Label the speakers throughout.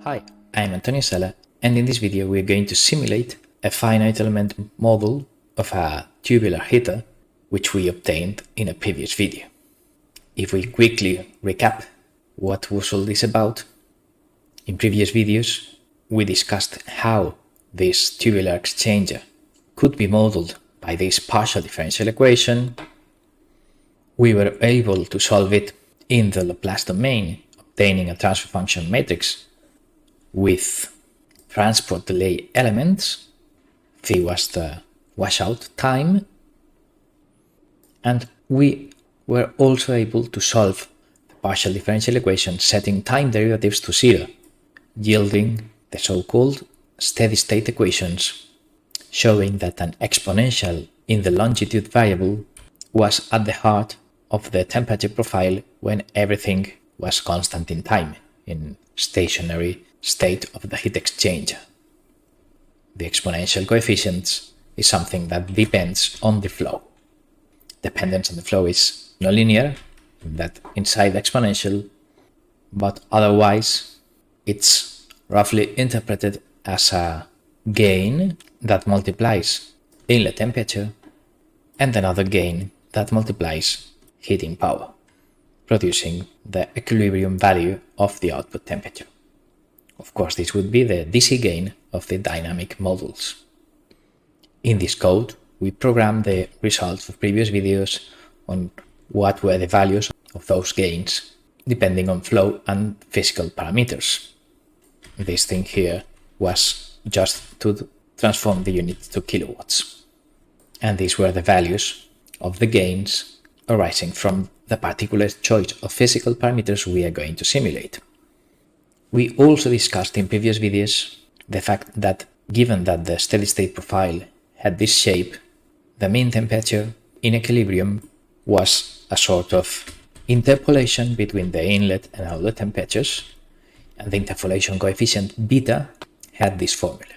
Speaker 1: Hi, I'm Sala, and in this video we are going to simulate a finite element model of a tubular heater which we obtained in a previous video. If we quickly recap what was all this about, in previous videos we discussed how this tubular exchanger could be modeled by this partial differential equation. We were able to solve it in the Laplace domain, obtaining a transfer function matrix with transport delay elements. Phi was the washout time, and we were also able to solve the partial differential equation setting time derivatives to 0, yielding the so-called steady-state equations, showing that an exponential in the longitude variable was at the heart of the temperature profile when everything was constant in time, in stationary state of the heat exchanger. The exponential coefficients is something that depends on the flow. Dependence on the flow is nonlinear, that inside the exponential, but otherwise it's roughly interpreted as a gain that multiplies inlet temperature and another gain that multiplies heating power, producing the equilibrium value of the output temperature. Of course, this would be the DC gain of the dynamic models. In this code, we program the results of previous videos on what were the values of those gains, depending on flow and physical parameters. This thing here was just to transform the unit to kilowatts. And these were the values of the gains arising from the particular choice of physical parameters we are going to simulate. We also discussed in previous videos the fact that given that the steady-state profile had this shape, the mean temperature in equilibrium was a sort of interpolation between the inlet and outlet temperatures, and the interpolation coefficient beta had this formula.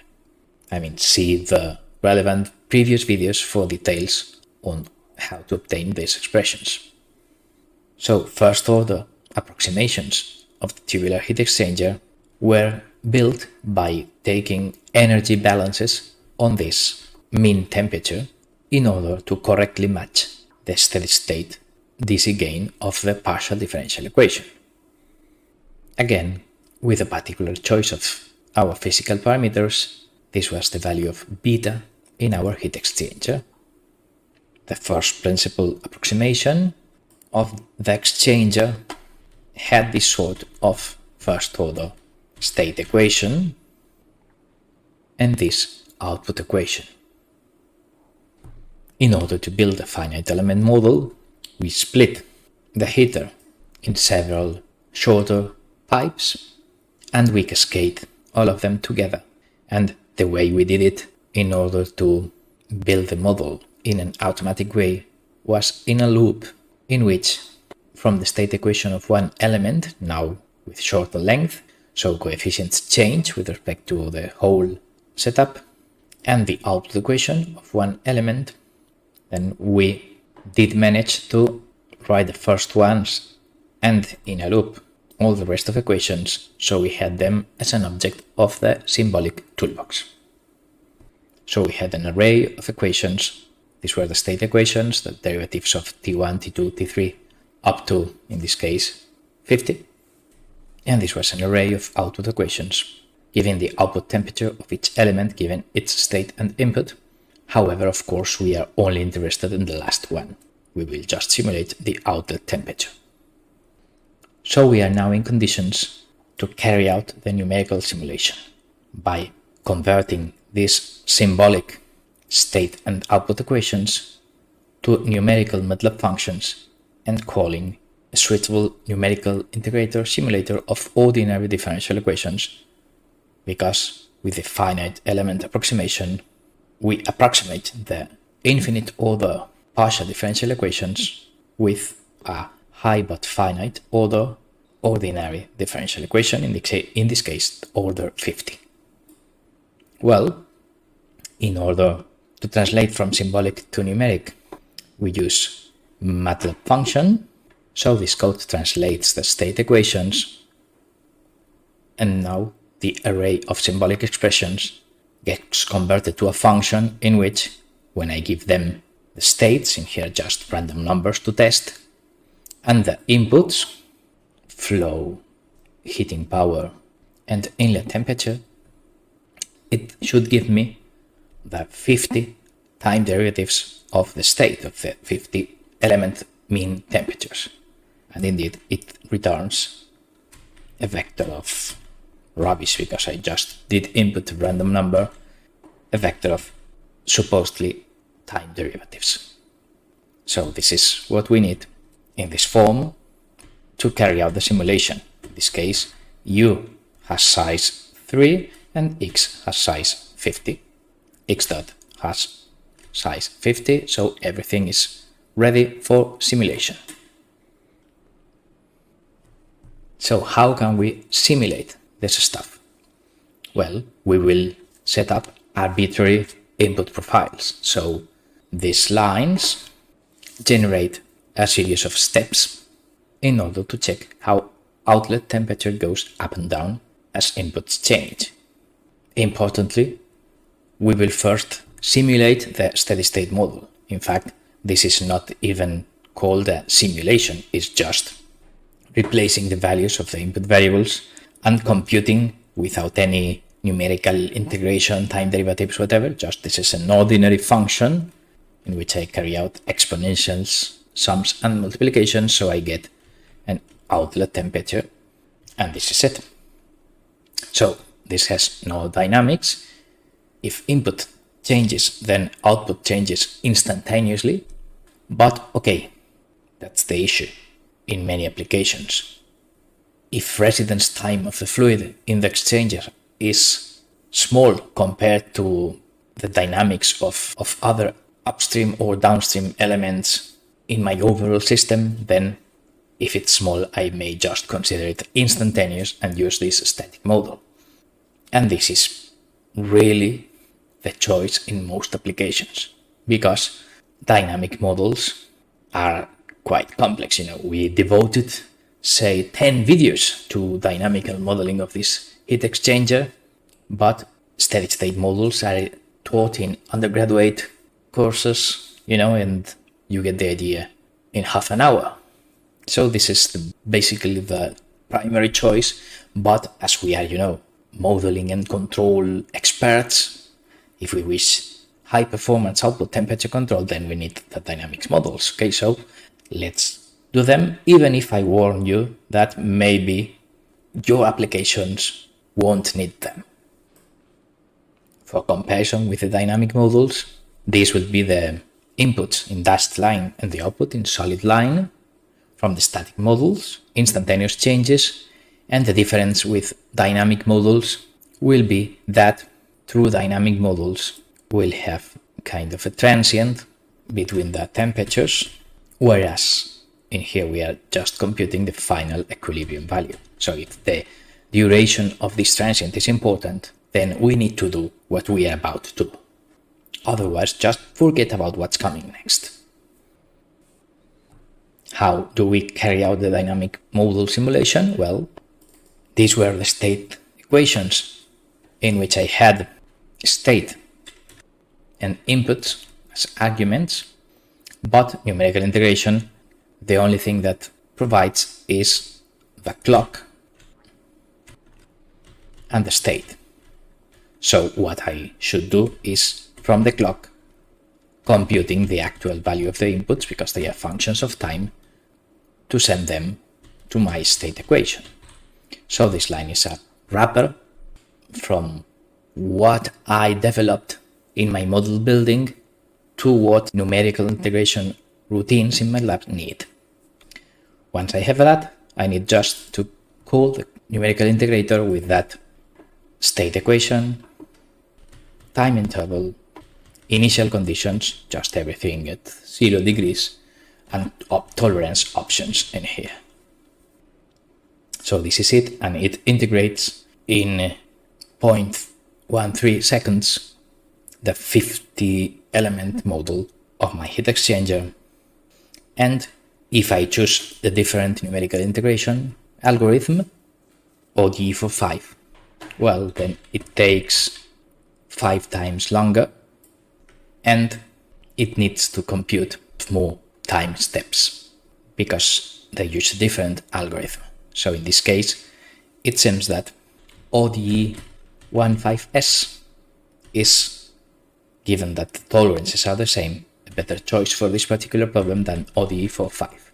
Speaker 1: See the relevant previous videos for details on how to obtain these expressions. So first order approximations of the tubular heat exchanger were built by taking energy balances on this mean temperature in order to correctly match the steady-state DC gain of the partial differential equation. Again, with a particular choice of our physical parameters, this was the value of beta in our heat exchanger. The first principle approximation of the exchanger had this sort of first-order state equation and this output equation. In order to build a finite element model, we split the heater in several shorter pipes and we cascade all of them together. And the way we did it in order to build the model in an automatic way was in a loop in which from the state equation of one element, now with shorter length, so coefficients change with respect to the whole setup, and the output equation of one element, then we did manage to write the first ones and in a loop all the rest of equations, so we had them as an object of the symbolic toolbox. So we had an array of equations. These were the state equations, the derivatives of T1, T2, T3, up to, in this case, 50. And this was an array of output equations, giving the output temperature of each element given its state and input. However, of course, we are only interested in the last one. We will just simulate the outlet temperature. So we are now in conditions to carry out the numerical simulation by converting these symbolic state and output equations to numerical Matlab functions and calling a suitable numerical integrator simulator of ordinary differential equations, because with the finite element approximation, we approximate the infinite order partial differential equations with a high but finite order ordinary differential equation, in this case, order 50. Well, in order to translate from symbolic to numeric, we use Matlab function. So this code translates the state equations, and now the array of symbolic expressions gets converted to a function in which, when I give them the states, in here just random numbers to test, and the inputs, flow, heating power, and inlet temperature, it should give me the 50 time derivatives of the state of the 50 element mean temperatures. And indeed, it returns a vector of rubbish because I just did input a random number, a vector of supposedly time derivatives. So this is what we need in this form to carry out the simulation. In this case, u has size 3 and x has size 50. X dot has size 50, so everything is ready for simulation. So how can we simulate this stuff? Well, we will set up arbitrary input profiles. So these lines generate a series of steps in order to check how outlet temperature goes up and down as inputs change. Importantly, we will first simulate the steady-state model. In fact, this is not even called a simulation, it's just replacing the values of the input variables and computing without any numerical integration, time derivatives, whatever. Just this is an ordinary function in which I carry out exponentials, sums and multiplications, so I get an outlet temperature, and this is it. So this has no dynamics. If input changes, then output changes instantaneously. But okay, that's the issue in many applications. If residence time of the fluid in the exchanger is small compared to the dynamics of other upstream or downstream elements in my overall system, then if it's small, I may just consider it instantaneous and use this static model. And this is really the choice in most applications, because dynamic models are quite complex. We devoted, say, 10 videos to dynamical modeling of this heat exchanger, but steady-state models are taught in undergraduate courses, and you get the idea in half an hour. So this is basically the primary choice, but as we are, modeling and control experts, if we wish high performance output temperature control, then we need the dynamics models. Okay, so let's do them, even if I warn you that maybe your applications won't need them. For comparison with the dynamic models, these will be the inputs in dashed line and the output in solid line from the static models, instantaneous changes, and the difference with dynamic models will be that through dynamic models we'll have kind of a transient between the temperatures, whereas in here we are just computing the final equilibrium value. So if the duration of this transient is important, then we need to do what we are about to do. Otherwise, just forget about what's coming next. How do we carry out the dynamic model simulation? Well, these were the state equations in which I had state and inputs as arguments, but numerical integration, the only thing that provides is the clock and the state. So what I should do is, from the clock, computing the actual value of the inputs, because they are functions of time, to send them to my state equation. So this line is a wrapper from what I developed in my model building to what numerical integration routines in Matlab need. Once I have that, I need just to call the numerical integrator with that state equation, time interval, initial conditions, just everything at 0 degrees, and tolerance options in here. So this is it, and it integrates in 0.13 seconds the 50 element model of my heat exchanger. And if I choose the different numerical integration algorithm, ODE for 5, well, then it takes 5 times longer and it needs to compute more time steps because they use a different algorithm. So in this case, it seems that ODE 15S is, given that the tolerances are the same, a better choice for this particular problem than ODE 45.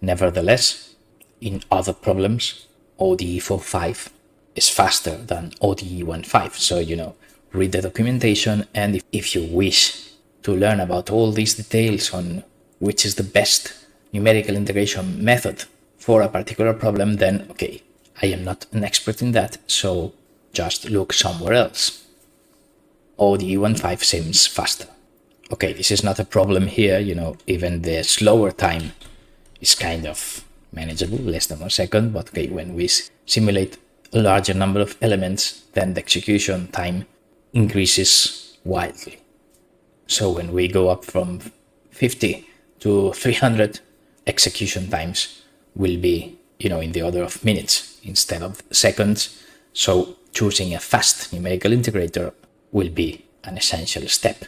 Speaker 1: Nevertheless, in other problems, ODE 45 is faster than ODE 15. So, read the documentation, and if you wish to learn about all these details on which is the best numerical integration method for a particular problem, then okay, I am not an expert in that, so just look somewhere else. ODE 15 seems faster. Okay, this is not a problem here, even the slower time is kind of manageable, less than 1 second, but okay, when we simulate a larger number of elements, then the execution time increases wildly. So when we go up from 50 to 300, execution times will be, in the order of minutes instead of seconds. So choosing a fast numerical integrator will be an essential step.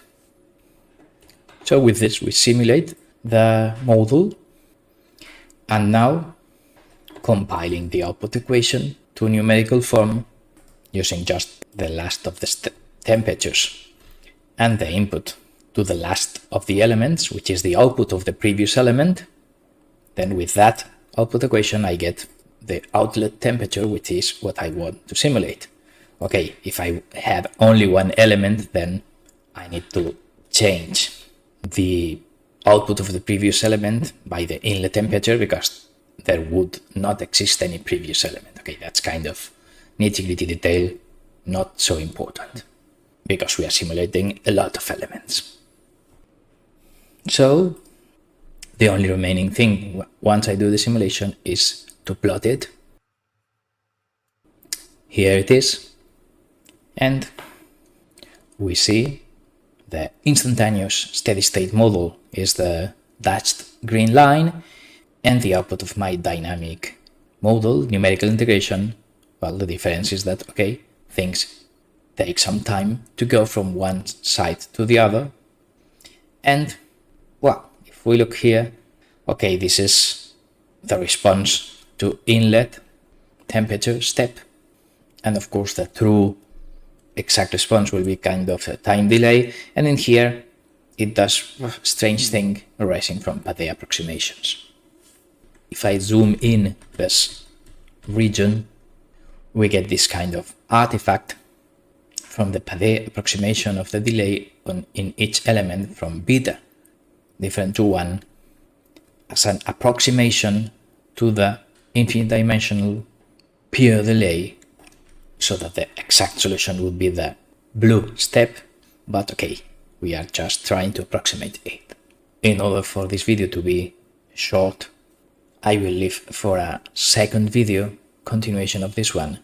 Speaker 1: So with this, we simulate the model, and now compiling the output equation to numerical form using just the last of the temperatures and the input to the last of the elements, which is the output of the previous element. Then with that output equation, I get the outlet temperature, which is what I want to simulate. Okay, if I had only one element, then I need to change the output of the previous element by the inlet temperature because there would not exist any previous element. Okay, that's kind of nitty-gritty detail, not so important because we are simulating a lot of elements. So the only remaining thing once I do the simulation is to plot it. Here it is. And we see the instantaneous steady-state model is the dashed green line, and the output of my dynamic model, numerical integration, well, the difference is that, okay, things take some time to go from one side to the other. And, well, if we look here, okay, this is the response to inlet temperature step. And of course, the true exact response will be kind of a time delay. And in here, it does a strange thing arising from Pade approximations. If I zoom in this region, we get this kind of artifact from the Pade approximation of the delay in each element from beta, different to 1, as an approximation to the infinite dimensional pure delay, so that the exact solution would be the blue step, but okay, we are just trying to approximate it. In order for this video to be short, I will leave for a second video, continuation of this one,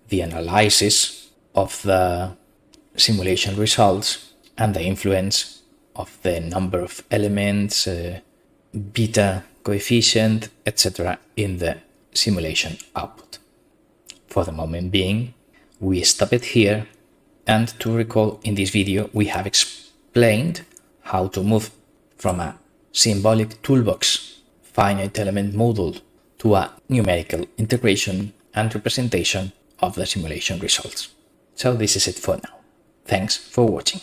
Speaker 1: the analysis of the simulation results and the influence of the number of elements, beta coefficient, etc. in the simulation output. For the moment being, we stop it here, and to recall, in this video we have explained how to move from a symbolic toolbox finite element model to a numerical integration and representation of the simulation results. So this is it for now. Thanks for watching.